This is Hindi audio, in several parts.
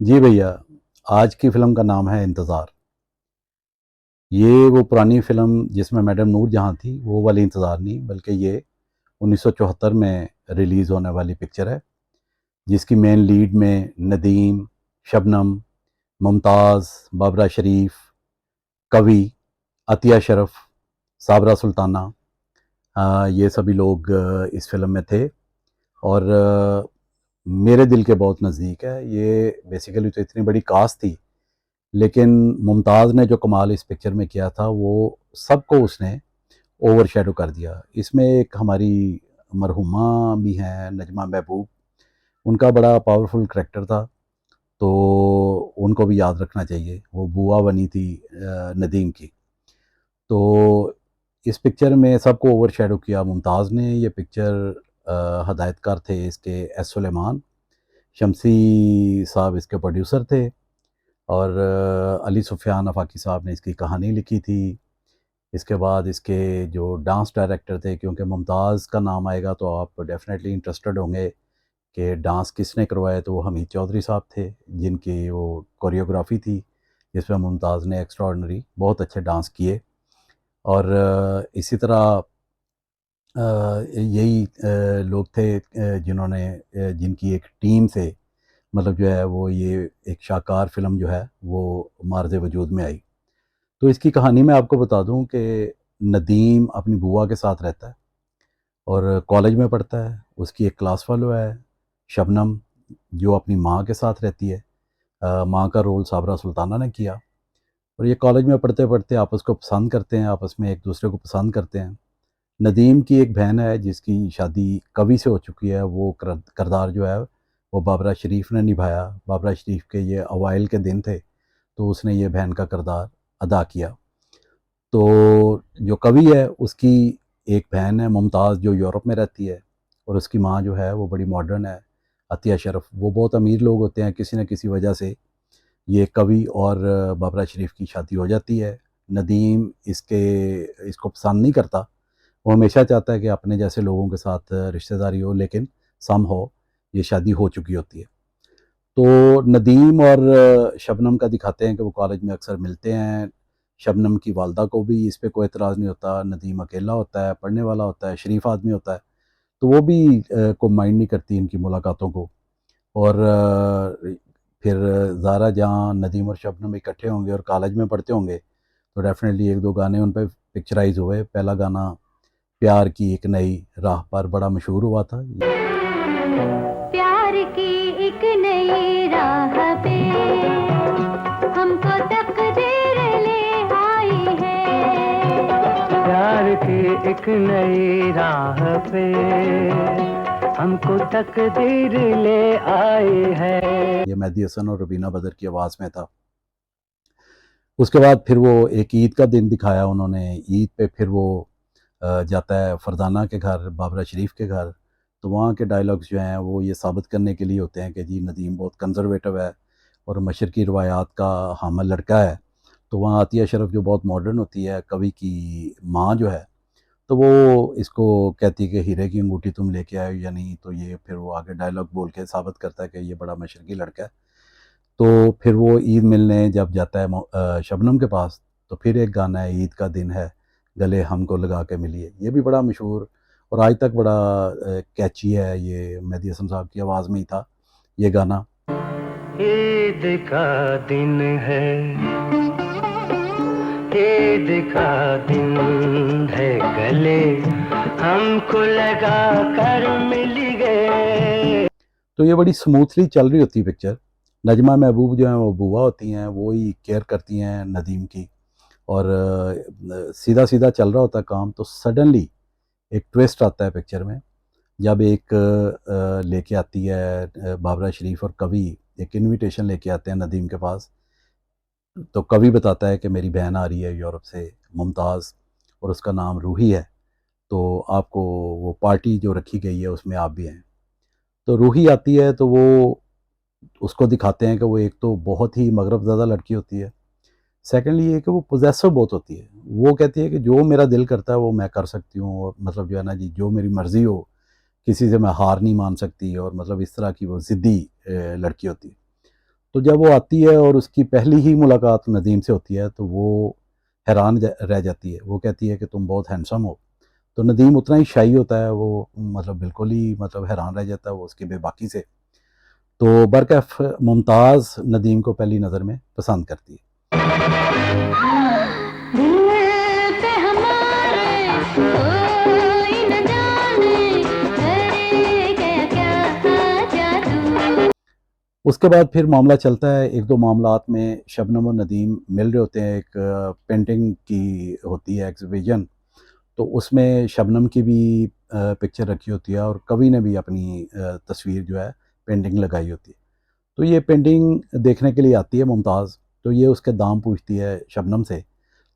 जी भैया, आज की फ़िल्म का नाम है इंतज़ार। ये वो पुरानी फ़िल्म जिसमें मैडम नूरजहाँ थी, वो वाली इंतज़ार नहीं, बल्कि ये 1974 में रिलीज़ होने वाली पिक्चर है, जिसकी मेन लीड में नदीम, शबनम, मुमताज़, बाबरा शरीफ, कवि, अतिया शरफ, साबरा सुल्ताना, ये सभी लोग इस फ़िल्म में थे और मेरे दिल के बहुत नज़दीक है। ये बेसिकली तो इतनी बड़ी कास्ट थी, लेकिन मुमताज़ ने जो कमाल इस पिक्चर में किया था, वो सबको उसने ओवरशैडो कर दिया। इसमें एक हमारी मरहुमा भी हैं, नजमा महबूब, उनका बड़ा पावरफुल करैक्टर था, तो उनको भी याद रखना चाहिए। वो बुआ बनी थी नदीम की। तो इस पिक्चर में सबको ओवरशैडो किया मुमताज़ ने। ये पिक्चर हदायतकार थे इसके एस सुलेमान, शम्सी साहब इसके प्रोड्यूसर थे और अली सुफ़ियान आफ़ाकी साहब ने इसकी कहानी लिखी थी। इसके बाद इसके जो डांस डायरेक्टर थे, क्योंकि मुमताज़ का नाम आएगा तो आप डेफ़िनेटली इंटरेस्टेड होंगे कि डांस किसने करवाया, तो वो हमीद चौधरी साहब थे, जिनकी वो कोरियोग्राफ़ी थी, जिसमें मुमताज़ ने एक्स्ट्राऑर्डिनरी बहुत अच्छे डांस किए। और इसी तरह यही लोग थे जिन्होंने जिनकी एक टीम से मतलब जो है वो ये एक शाहकार फ़िल्म जो है वो मार्ज़ वजूद में आई। तो इसकी कहानी मैं आपको बता दूं कि नदीम अपनी बुआ के साथ रहता है और कॉलेज में पढ़ता है। उसकी एक क्लास फेलो है शबनम, जो अपनी माँ के साथ रहती है। माँ का रोल साबरा सुल्ताना ने किया और ये कॉलेज में पढ़ते पढ़ते आपस को पसंद करते हैं, आपस में एक दूसरे को पसंद करते हैं। नदीम की एक बहन है जिसकी शादी कवि से हो चुकी है। वो करदार जो है वो बाबरा शरीफ ने निभाया। बाबरा शरीफ के ये अवाइल के दिन थे, तो उसने ये बहन का किरदार अदा किया। तो जो कवि है उसकी एक बहन है मुमताज़, जो यूरोप में रहती है और उसकी माँ जो है वो बड़ी मॉडर्न है, अतिया शरफ। वो बहुत अमीर लोग होते हैं, किसी न किसी वजह से ये कवि और बाबरा शरीफ की शादी हो जाती है। नदीम इसको पसंद नहीं करता। वो हमेशा चाहता है कि अपने जैसे लोगों के साथ रिश्तेदारी हो, लेकिन सम हो ये शादी हो चुकी होती है। तो नदीम और शबनम का दिखाते हैं कि वो कॉलेज में अक्सर मिलते हैं। शबनम की वालदा को भी इस पे कोई एतराज़ नहीं होता। नदीम अकेला होता है, पढ़ने वाला होता है, शरीफ आदमी होता है, तो वो भी को माइंड नहीं करती इनकी मुलाकातों को। और फिर ज़ारा जहाँ नदीम और शबनम इकट्ठे होंगे और कॉलेज में पढ़ते होंगे, तो डेफ़िनेटली 1-2 गाने उन पे पिक्चराइज़ हुए। पहला गाना प्यार की एक नई राह पर बड़ा मशहूर हुआ था। प्यार की एक नई राह पे हमको तकदीर ले आई है। प्यार की एक नई राह पे हमको तकदीर ले आई है। ये मेहदी हसन और रुबीना बदर की आवाज़ में था। उसके बाद फिर वो एक ईद का दिन दिखाया उन्होंने। ईद पे फिर वो जाता है फरजाना के घर, बाबरा शरीफ के घर। तो वहाँ के डायलॉग्स जो हैं वो ये साबित करने के लिए होते हैं कि जी नदीम बहुत कंज़र्वेटिव है और मशरक़ी रवायात का हामिल लड़का है। तो वहाँ आतिया शरफ जो बहुत मॉडर्न होती है, कवि की माँ जो है, तो वो इसको कहती है कि हीरे की अंगूठी तुम लेके आए हो या नहीं। तो ये फिर वो आगे डायलॉग बोल के साबित करता है कि ये बड़ा मशरक़ी लड़का है। तो फिर वो ईद मिलने जब जाता है शबनम के पास, तो फिर एक गाना है ईद का दिन है, गले हमको लगा के मिलिए। ये भी बड़ा मशहूर और आज तक बड़ा कैची है। ये मेहदी हसन साहब की आवाज़ में ही था ये गाना। ईद का दिन है, ईद का दिन है, गले हमको लगा कर मिल गए। तो ये बड़ी स्मूथली चल रही होती है पिक्चर। नजमा महबूब जो हैं वो बुआ होती हैं, वो ही केयर करती हैं नदीम की और सीधा-सीधा चल रहा होता है काम, तो सडनली एक ट्विस्ट आता है पिक्चर में। जब एक लेके आती है बाबरा शरीफ और कवि एक इनविटेशन लेके आते हैं नदीम के पास। तो कवि बताता है कि मेरी बहन आ रही है यूरोप से, मुमताज़, और उसका नाम रूही है, तो आपको वो पार्टी जो रखी गई है उसमें आप भी हैं। तो रूही आती है तो वो उसको दिखाते हैं कि वो एक तो बहुत ही मगरब लड़की होती है। सेकंडली ये कि वो पॉसेसिव बहुत होती है। वो कहती है कि जो मेरा दिल करता है वो मैं कर सकती हूँ, और मतलब जो है ना जी, जो मेरी मर्ज़ी हो, किसी से मैं हार नहीं मान सकती, और मतलब इस तरह की वो ज़िद्दी लड़की होती है। तो जब वो आती है और उसकी पहली ही मुलाकात नदीम से होती है तो वो हैरान रह जाती है। वो कहती है कि तुम बहुत हैंडसम हो। तो नदीम उतना ही शाई होता है, वो मतलब बिल्कुल ही मतलब हैरान रह जाता है वो उसकी बेबाकी से। तो बरकैफ मुमताज़ नदीम को पहली नज़र में पसंद करती है। दिल पे हमारे कोई न जाने करे क्या क्या जादू। उसके बाद फिर मामला चलता है, एक दो मामलात में शबनम और नदीम मिल रहे होते हैं। एक पेंटिंग की होती है एग्जीबिशन, तो उसमें शबनम की भी पिक्चर रखी होती है और कवि ने भी अपनी तस्वीर जो है पेंटिंग लगाई होती है। तो ये पेंटिंग देखने के लिए आती है मुमताज़। तो ये उसके दाम पूछती है शबनम से।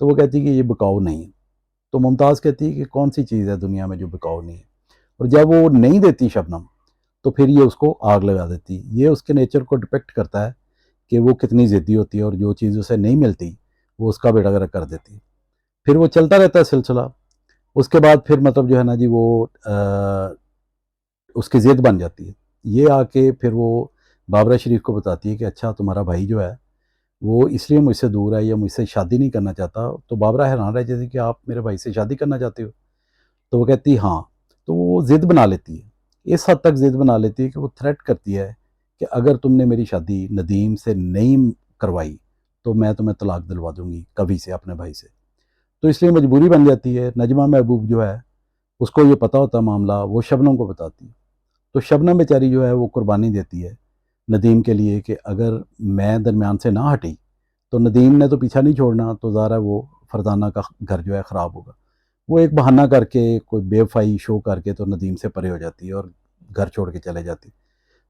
तो वो कहती है कि ये बिकाऊ नहीं है। तो मुमताज़ कहती है कि कौन सी चीज़ है दुनिया में जो बिकाऊ नहीं है। और जब वो नहीं देती शबनम, तो फिर ये उसको आग लगा देती। ये उसके नेचर को डिपेक्ट करता है कि वो कितनी ज़िद्दी होती है और जो चीज़ उसे नहीं मिलती वो उसका बेड़ा गर्क कर देती है। फिर वो चलता रहता है सिलसिला। उसके बाद फिर मतलब जो है ना जी वो उसकी ज़िद बन जाती है। ये आके फिर वो बाबरा शरीफ को बताती है कि अच्छा तुम्हारा भाई जो है वो इसलिए मुझसे दूर है या मुझसे शादी नहीं करना चाहता। तो बाबरा हैरान रह जाती है कि आप मेरे भाई से शादी करना चाहते हो। तो वो कहती है हाँ। तो वो ज़िद बना लेती है, इस हद तक ज़िद बना लेती है कि वो थ्रेट करती है कि अगर तुमने मेरी शादी नदीम से नहीं करवाई तो मैं तुम्हें तलाक दिलवा दूंगी कवि से, अपने भाई से। तो इसलिए मजबूरी बन जाती है। नजमा महबूब जो है उसको ये पता होता है मामला, वो शबनम को बताती है। तो शबनम बेचारी जो है वो कुर्बानी देती है नदीम के लिए कि अगर मैं दरमियान से ना हटी तो नदीम ने तो पीछा नहीं छोड़ना, तो ज़ाहिर है वो फरजाना का घर जो है ख़राब होगा। वो एक बहाना करके कोई बेवफाई शो करके तो नदीम से परे हो जाती है और घर छोड़ के चले जाती।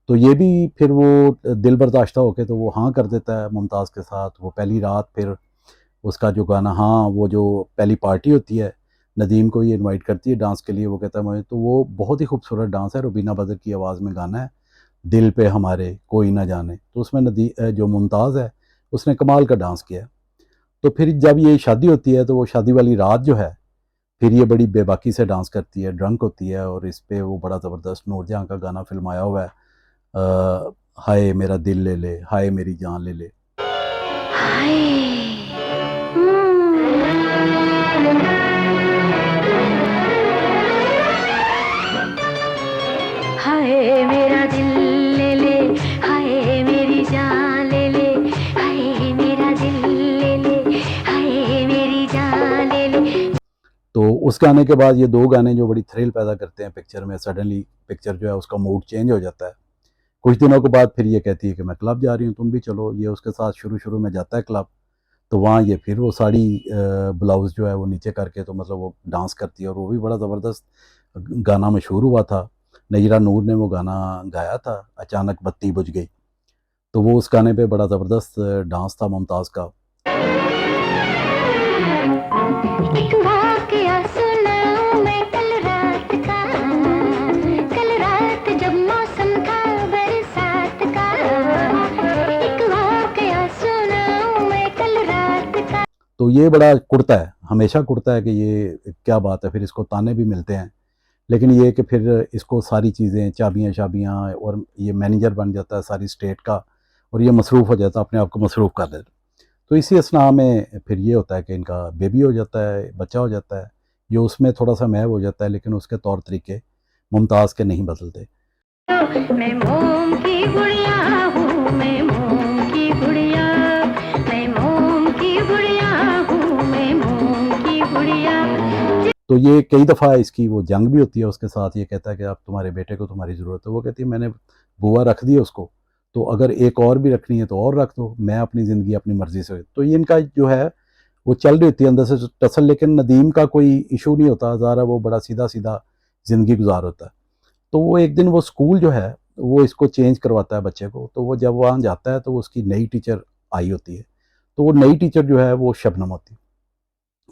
तो ये भी फिर वो दिल बर्दाश्ता होके तो वो हाँ कर देता है मुमताज़ के साथ। वो पहली रात फिर उसका जो गाना, हाँ वो जो पहली पार्टी होती है, नदीम को ये इनवाइट करती है डांस के लिए। वो कहता है मुझे तो वो बहुत ही खूबसूरत डांस है, रुबीना बदर की आवाज़ में गाना है, दिल पे हमारे कोई ना जाने। तो उसमें जो मुमताज़ है उसने कमाल का डांस किया है। तो फिर जब ये शादी होती है तो वो शादी वाली रात जो है फिर ये बड़ी बेबाकी से डांस करती है, ड्रंक होती है और इस पे वो बड़ा ज़बरदस्त नूरजहाँ का गाना फ़िल्माया हुआ है, हाय मेरा दिल ले ले, हाय मेरी जान ले ले। हाय हाय मेरा दिल ले ले, हाय मेरी जान ले ले, हाय मेरा दिल ले ले, हाय मेरी जान ले ले। तो उस गाने के बाद ये दो गाने जो बड़ी थ्रिल पैदा करते हैं पिक्चर में, सडनली पिक्चर जो है उसका मूड चेंज हो जाता है। कुछ दिनों के बाद फिर ये कहती है कि मैं क्लब जा रही हूँ, तुम भी चलो। ये उसके साथ शुरू शुरू में जाता है क्लब। तो वहाँ ये फिर वो साड़ी ब्लाउज़ जो है वो नीचे करके तो मतलब वो डांस करती है और वो भी बड़ा ज़बरदस्त गाना मशहूर हुआ था। नयरा नूर ने वो गाना गाया था, अचानक बत्ती बुझ गई। तो वो उस गाने पे बड़ा ज़बरदस्त डांस था मुमताज़ का। एक वाकया सुनाऊं मैं कल रात जब मौसम था बरसात का। एक वाकया सुनाऊं मैं कल रात का। तो ये बड़ा कुड़ता है, हमेशा कुड़ता है कि ये क्या बात है। फिर इसको ताने भी मिलते हैं, लेकिन ये कि फिर इसको सारी चीज़ें चाबियाँ और ये मैनेजर बन जाता है सारी स्टेट का और ये मसरूफ़ हो जाता है, अपने आप को मसरूफ़ कर देता है। तो इसी असना में फिर ये होता है कि इनका बेबी हो जाता है, बच्चा हो जाता है। ये उसमें थोड़ा-सा महव हो जाता है, लेकिन उसके तौर तरीके मुमताज़ के नहीं बदलते। मैं मोम की गुड़िया हूँ, मैं मोम की गुड़िया, मैं मोम की गुड़िया हूँ, मैं मोम की गुड़िया। तो ये कई दफ़ा इसकी वो जंग भी होती है उसके साथ। ये कहता है कि अब तुम्हारे बेटे को तुम्हारी ज़रूरत है। वो कहती है मैंने बुआ रख दी है उसको, तो अगर एक और भी रखनी है तो और रख दो, मैं अपनी ज़िंदगी अपनी मर्ज़ी से। तो ये इनका जो है वो चल रही होती है अंदर से टसल, लेकिन नदीम का कोई इशू नहीं होता। ज़ाहिर है वो बड़ा सीधा-सीधा ज़िंदगी गुज़ार होता है। तो वो एक दिन वो स्कूल जो है वो इसको चेंज करवाता है बच्चे को। तो वो जब वहाँ जाता है तो वो उसकी नई टीचर आई होती है। तो वो नई टीचर जो है वो शबनम होती है।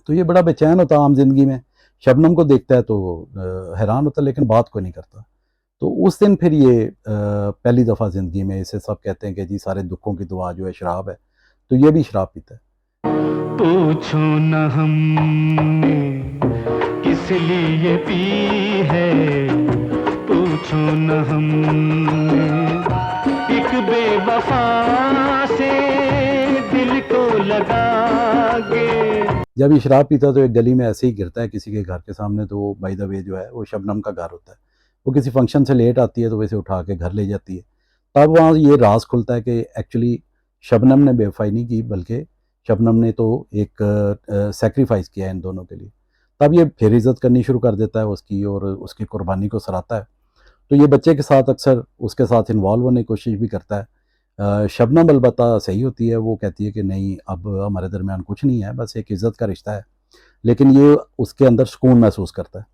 तो ये बड़ा बेचैन होता है आम ज़िंदगी में। शबनम को देखता है तो हैरान होता है, लेकिन बात कोई नहीं करता। तो उस दिन फिर ये पहली दफ़ा ज़िंदगी में, इसे सब कहते हैं कि जी सारे दुखों की दवा जो है शराब है, तो ये भी शराब पीता है। पूछो न हमने किस लिए पी है, पूछो न हमने एक बेवफा से दिल को लगा के। जब ये शराब पीता है तो एक गली में ऐसे ही गिरता है किसी के घर के सामने, तो बाय द वे जो है वो शबनम का घर होता है। वो किसी फंक्शन से लेट आती है तो वैसे उठा के घर ले जाती है। तब वहाँ ये राज खुलता है कि एक्चुअली शबनम ने बेवफाई नहीं की, बल्कि शबनम ने तो एक सेक्रीफाइस किया है इन दोनों के लिए। तब ये फिर इज़्ज़त करनी शुरू कर देता है उसकी, और उसकी कुर्बानी को सराहता है। तो ये बच्चे के साथ अक्सर उसके साथ इन्वॉल्व होने की कोशिश भी करता है। शबनम अलबत्ता सही होती है, वो कहती है कि नहीं, अब हमारे दरमियान कुछ नहीं है, बस एक इज़्ज़त का रिश्ता है। लेकिन ये उसके अंदर सुकून महसूस करता है।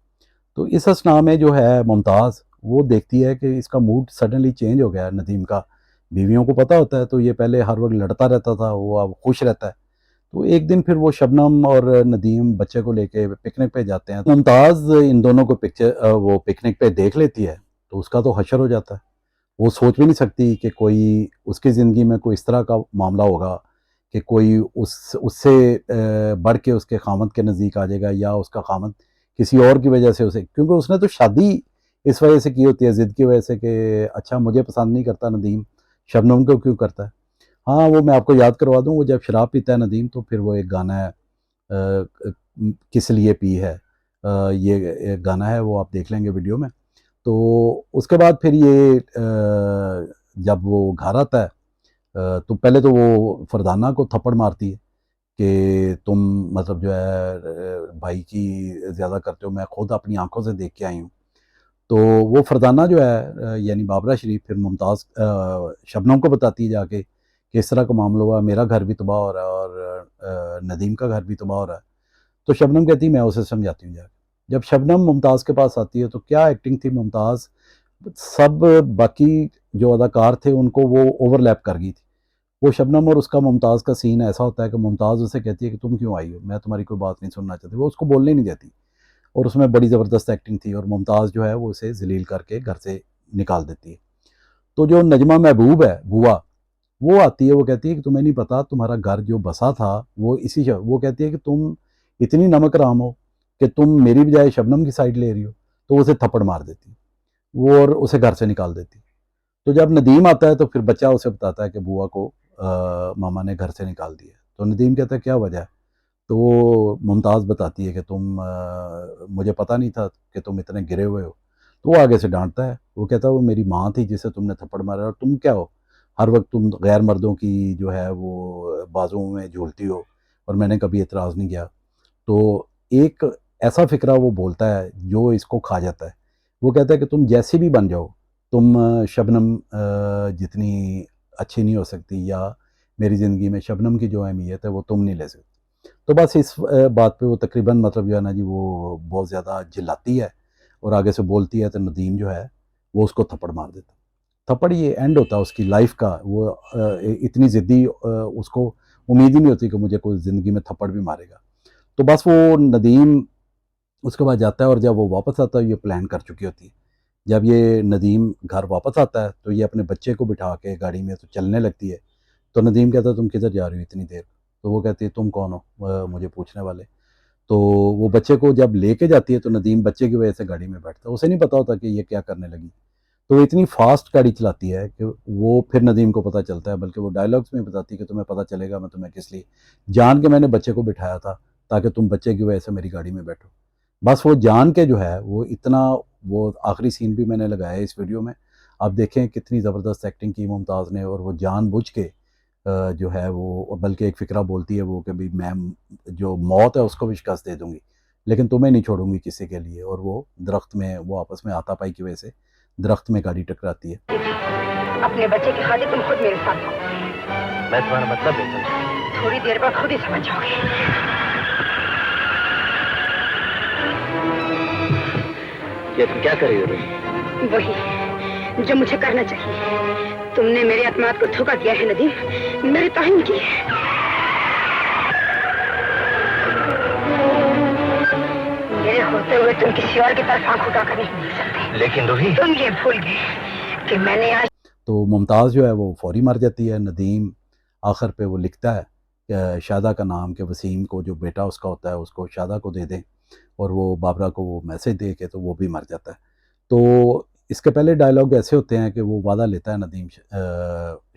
तो इस असना में जो है मुमताज़, वो देखती है कि इसका मूड सडनली चेंज हो गया है नदीम का। बीवियों को पता होता है, तो ये पहले हर वक्त लड़ता रहता था, वो अब खुश रहता है। तो एक दिन फिर वो शबनम और नदीम बच्चे को लेके पिकनिक पे जाते हैं। मुमताज़ इन दोनों को वो पिकनिक पे देख लेती है, तो उसका तो हशर हो जाता है। वो सोच भी नहीं सकती कि कोई उसकी ज़िंदगी में कोई इस तरह का मामला होगा कि कोई उससे बढ़ के उसके ख़ामद के नज़दीक आ जाएगा, या उसका ख़ामद किसी और की वजह से उसे, क्योंकि उसने तो शादी इस वजह से की होती है, ज़िद की वजह से कि अच्छा मुझे पसंद नहीं करता नदीम, शबनम को क्यों करता है। हाँ, वो मैं आपको याद करवा दूँ, वो जब शराब पीता है नदीम, तो फिर वो एक गाना है किस लिए पी है, ये एक गाना है, वो आप देख लेंगे वीडियो में। तो उसके बाद फिर ये जब वो घर आता है, तो पहले तो वो फरदाना को थप्पड़ मारती है कि तुम मतलब जो है भाई की ज़्यादा करते हो, मैं खुद अपनी आंखों से देख के आई हूँ। तो वो फरदाना जो है यानी बाबरा शरीफ फिर मुमताज़ शबनम को बताती है जाके कि इस तरह का मामला हुआ, मेरा घर भी तबाह हो रहा है और नदीम का घर भी तबाह हो रहा है। तो शबनम कहती है मैं उसे समझाती हूँ जाके। जब शबनम मुमताज़ के पास आती है, तो क्या एक्टिंग थी मुमताज़, सब बाकी जो अदाकार थे उनको वो ओवरलैप कर गई थी। वो शबनम और उसका मुमताज़ का सीन ऐसा होता है कि मुमताज़ उसे कहती है कि तुम क्यों आई हो, मैं तुम्हारी कोई बात नहीं सुनना चाहती, वो उसको बोलने ही नहीं देती। और उसमें बड़ी ज़बरदस्त एक्टिंग थी, और मुमताज़ जो है वो उसे ज़लील करके घर से निकाल देती है। तो जो नजमा महबूब है बुआ, वो आती है, वो कहती है कि तुम्हें नहीं पता तुम्हारा घर जो बसा था वो वो कहती है कि तुम इतनी नमक राम हो कि तुम मेरी बजाय शबनम की साइड ले रही हो। तो वो उसे थप्पड़ मार देती वो, और उसे घर से निकाल देती। तो जब नदीम आता है तो फिर बच्चा उसे बताता है कि बुआ को मामा ने घर से निकाल दिया। तो नदीम कहता है क्या वजह है। तो वो मुमताज़ बताती है कि तुम मुझे पता नहीं था कि तुम इतने गिरे हुए हो। तो वो आगे से डांटता है, वो कहता है वो मेरी माँ थी जिसे तुमने थप्पड़ मारा, और तुम क्या हो, हर वक्त तुम गैर मर्दों की जो है वो बाजुओं में झूलती हो, और मैंने कभी एतराज़ नहीं किया। तो एक ऐसा फ़िक्रा वो बोलता है जो इसको खा जाता है। वो कहता है कि तुम जैसी भी बन जाओ, तुम शबनम जितनी अच्छी नहीं हो सकती, या मेरी ज़िंदगी में शबनम की जो अहमियत है वो तुम नहीं ले सकते। तो बस इस बात पे वो तकरीबन मतलब जो है ना जी, वो बहुत ज़्यादा चिल्लाती है और आगे से बोलती है, तो नदीम जो है वो उसको थप्पड़ मार देता है। थप्पड़ ये एंड होता है उसकी लाइफ़ का। वो इतनी ज़िद्दी, उसको उम्मीद ही नहीं होती कि मुझे कोई ज़िंदगी में थप्पड़ भी मारेगा। तो बस वो नदीम उसके बाद जाता है, और जब वो वापस आता है ये प्लान कर चुकी होती है। जब ये नदीम घर वापस आता है तो ये अपने बच्चे को बिठा के गाड़ी में तो चलने लगती है। तो नदीम कहता है तुम किधर जा रही हो इतनी देर। तो वो कहती है तुम कौन हो मुझे पूछने वाले। तो वो बच्चे को जब लेके जाती है तो नदीम बच्चे की वजह से गाड़ी में बैठता है, उसे नहीं पता होता कि ये क्या करने लगी। तो वो इतनी फास्ट गाड़ी चलाती है कि वो फिर नदीम को पता चलता है, बल्कि वो डायलॉग्स में बताती है कि तुम्हें पता चलेगा मैं तुम्हें किस लिए, जान के मैंने बच्चे को बिठाया था ताकि तुम बच्चे की वजह से मेरी गाड़ी में बैठो। बस वो जान के जो है वो इतना, वो आखिरी सीन भी मैंने लगाया है इस वीडियो में, आप देखें कितनी ज़बरदस्त एक्टिंग की मुमताज़ ने। और वो जानबूझ के जो है वो, बल्कि एक फ़िक्रा बोलती है वो कि भाई मैं जो मौत है उसको भी शिकस्त दे दूँगी, लेकिन तुम्हें नहीं छोड़ूँगी किसी के लिए। और वो दरख्त में, वो आपस में हाथापाई की वजह से दरख्त में गाड़ी टकराती है। अपने बच्चे की खातिर तुम खुद मेरे साथ हो। मैं तुम्हारा मतलब नहीं समझा। थोड़ी देर बाद खुद ही समझ जाओगे। ये तुम क्या कर रही हो रूही? वही जो मुझे करना चाहिए। तुमने मेरे अतमाद को धोखा दिया है नदीम, मेरी तौहीन की है। मेरे होते हुए तुम किसी और की तरफ आंख उठाकर नहीं देख सकते। लेकिन रूही, तुम ये भूल गए कि मैंने आज। तो मुमताज़ जो है वो फौरी मर जाती है। नदीम आखिर पे वो लिखता है कि शादा का नाम, के वसीम को जो बेटा उसका होता है उसको शादा को दे दें, और वो बाबरा को वो मैसेज दे के तो वो भी मर जाता है। तो इसके पहले डायलॉग ऐसे होते हैं कि वो वादा लेता है नदीम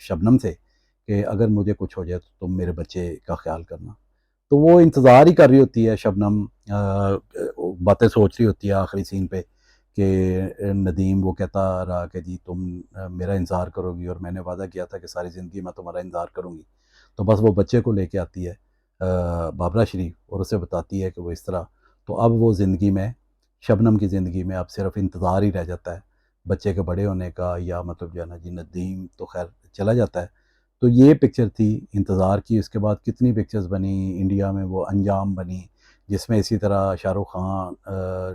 शबनम से कि अगर मुझे कुछ हो जाए तो तुम मेरे बच्चे का ख्याल करना। तो वो इंतज़ार ही कर रही होती है शबनम, बातें सोच रही होती है आखिरी सीन पे कि नदीम वो कहता रहा कि जी तुम मेरा इंतज़ार करोगी और मैंने वादा किया था कि सारी ज़िंदगी मैं तुम्हारा इंतज़ार करूँगी। तो बस वो बच्चे को लेके आती है बाबरा शरीफ, और उसे बताती है कि वो इस तरह। तो अब वो ज़िंदगी में, शबनम की ज़िंदगी में अब सिर्फ इंतज़ार ही रह जाता है बच्चे के बड़े होने का, या मतलब जो है ना जी नदीम तो खैर चला जाता है। तो ये पिक्चर थी इंतज़ार की। उसके बाद कितनी पिक्चर्स बनी इंडिया में, वो अंजाम बनी जिसमें इसी तरह शाहरुख खान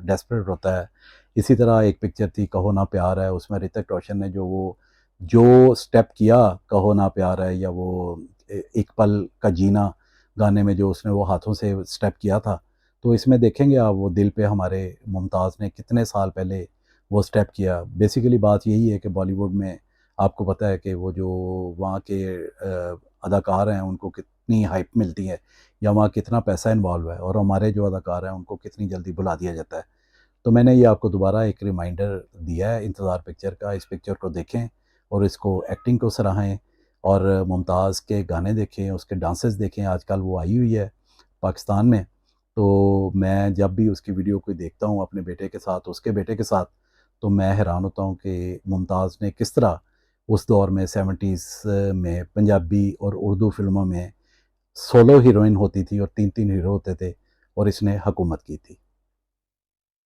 डेस्परेट होता है। इसी तरह एक पिक्चर थी कहो ना प्यार है, उसमें ऋतिक रोशन ने जो स्टेप किया कहो ना प्यार है, या वो एक पल का जीना गाने में जो उसने वो हाथों से स्टेप किया था। तो इसमें देखेंगे आप वो दिल पे हमारे मुमताज़ ने कितने साल पहले वो स्टेप किया। बेसिकली बात यही है कि बॉलीवुड में आपको पता है कि वो जो वहाँ के अदाकार हैं उनको कितनी हाइप मिलती है, या वहाँ कितना पैसा इन्वॉल्व है, और हमारे जो अदाकार हैं उनको कितनी जल्दी बुला दिया जाता है। तो मैंने ये आपको दोबारा एक रिमाइंडर दिया है इंतज़ार पिक्चर का। इस पिक्चर को देखें और इसको एक्टिंग को सराहें, और मुमताज़ के गाने देखें, उसके डांसेस देखें। आजकल वो आई हुई है पाकिस्तान में, तो मैं जब भी उसकी वीडियो कोई देखता हूँ अपने बेटे के साथ, उसके बेटे के साथ, तो मैं हैरान होता हूँ कि मुमताज़ ने किस तरह उस दौर में 70s में पंजाबी और उर्दू फ़िल्मों में सोलो हीरोइन होती थी और 3-3 हीरो होते थे, और इसने हुकूमत की थी।